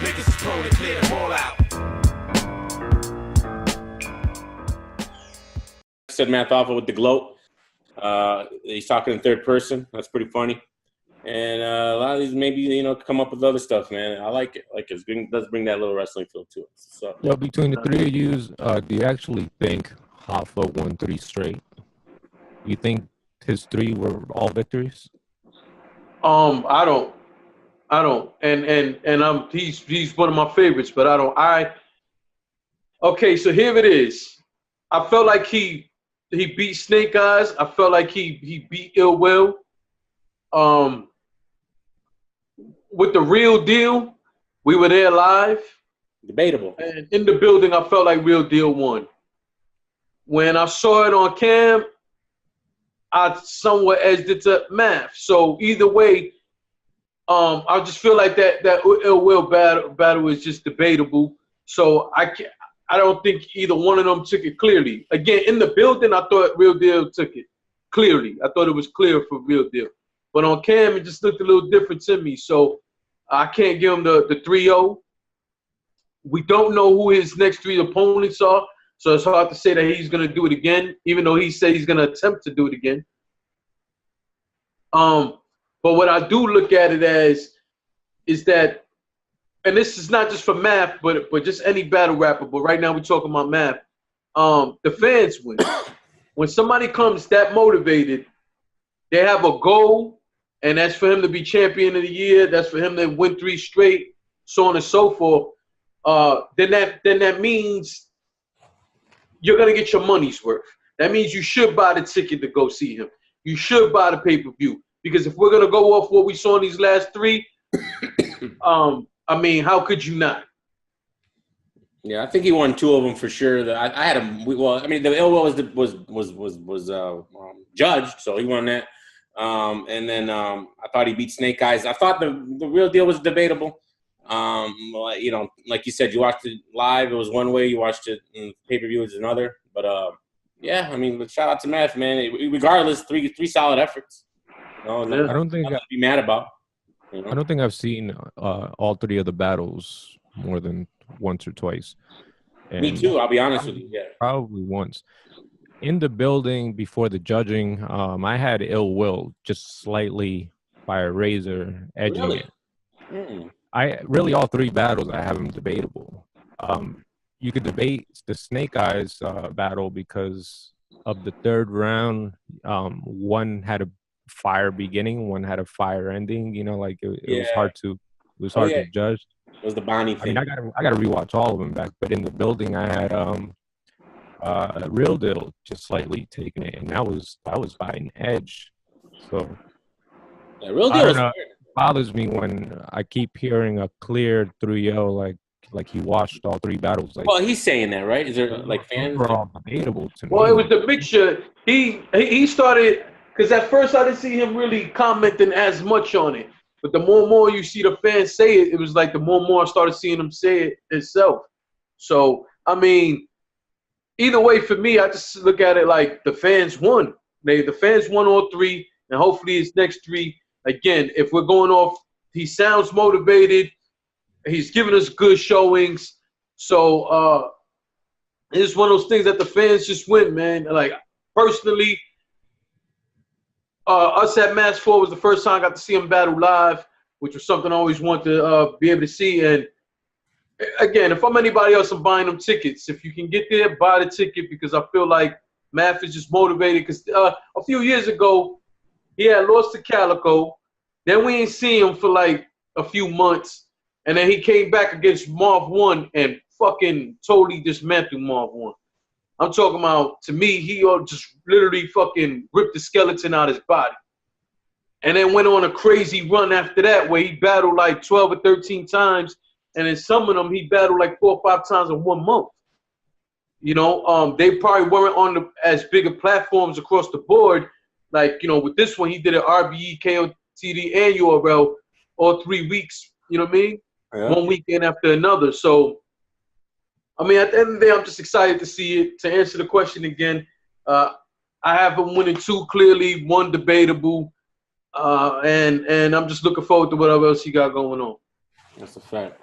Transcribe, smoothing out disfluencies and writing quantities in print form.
biggest opponent, clear them all out. Said Matt Hoffa with the gloat. He's talking in third person. That's pretty funny. And a lot of these maybe, come up with other stuff, man. I like it. It does bring that little wrestling feel to it. So, well, between the three of you, do you actually think Hoffa won 3 straight? You think his 3 were all victories? I don't. And he's one of my favorites, but I don't. Okay, so here it is. I felt like he beat Snake Eyes. I felt like he beat Ill Will. With the Real Deal, we were there live. Debatable. And in the building, I felt like Real Deal won. When I saw it on cam, I somewhat edged it to Math. So either way, I just feel like that Ill Will battle is just debatable. So I don't think either one of them took it clearly. Again, in the building, I thought Real Deal took it clearly. I thought it was clear for Real Deal. But on cam, it just looked a little different to me. So I can't give him the 3-0. We don't know who his next 3 opponents are. So it's hard to say that he's going to do it again, even though he said he's going to attempt to do it again. But what I do look at it as is that, and this is not just for Math, but just any battle rapper, but right now we're talking about Math. The fans win. When somebody comes that motivated, they have a goal, and that's for him to be champion of the year. That's for him to win 3 straight, so on and so forth. Then that means you're going to get your money's worth. That means you should buy the ticket to go see him. You should buy the pay-per-view. Because if we're going to go off what we saw in these last 3, I mean, how could you not? Yeah, I think he won 2 of them for sure. I had him. Well, I mean, the Ill Will was judged, so he won that. And then I thought he beat Snake Eyes. I thought the Real Deal was debatable. Like you said, you watched it live. It was one way. You watched it in pay-per-view is another. But yeah, I mean, but shout out to Math, man. Regardless, three solid efforts. No, I don't think I'd be mad about. I don't think I've seen all 3 of the battles more than once or twice. And me too. I'll be honest with you. Yeah, probably once. In the building before the judging, I had Ill Will just slightly by a razor edging it. Mm. All 3 battles I have them debatable. You could debate the Snake Eyes battle because of the 3rd round. One had a fire beginning, one had a fire ending. It was hard to to judge. It was the Bonnie thing. I mean, I gotta rewatch all of them back. But in the building, I had Real Deal just slightly taking it, and that was by an edge. So Real Deal it bothers me when I keep hearing a clear 3-0 like he watched all 3 battles. Well, he's saying that, right? Is there fans? Were all debatable to me. Well, it was the mixture. He started because at first I didn't see him really commenting as much on it, but the more and more you see the fans say it, it was like the more and more I started seeing him say it itself. So I mean, either way for me, I just look at it like the fans won. The fans won all 3, and hopefully his next 3. Again, if we're going off, he sounds motivated. He's giving us good showings. So it's one of those things that the fans just win, man. Like, personally, us at Match 4 was the first time I got to see him battle live, which was something I always wanted to be able to see. And, again, if I'm anybody else, I'm buying them tickets. If you can get there, buy the ticket because I feel like Math is just motivated. Because a few years ago, he had lost to Calico. Then we ain't seen him for like a few months. And then he came back against Marv 1 and fucking totally dismantled Marv 1. I'm talking about, to me, he just literally fucking ripped the skeleton out of his body. And then went on a crazy run after that where he battled like 12 or 13 times. And in some of them, he battled like 4 or 5 times in 1 month. They probably weren't on as big of platforms across the board. Like, with this one, he did an RBE, KOTD, and URL all 3 weeks. You know what I mean? Yeah. 1 weekend after another. So, I mean, at the end of the day, I'm just excited to see it. To answer the question again, I have him winning 2 clearly, 1 debatable, and I'm just looking forward to whatever else he got going on. That's a fact.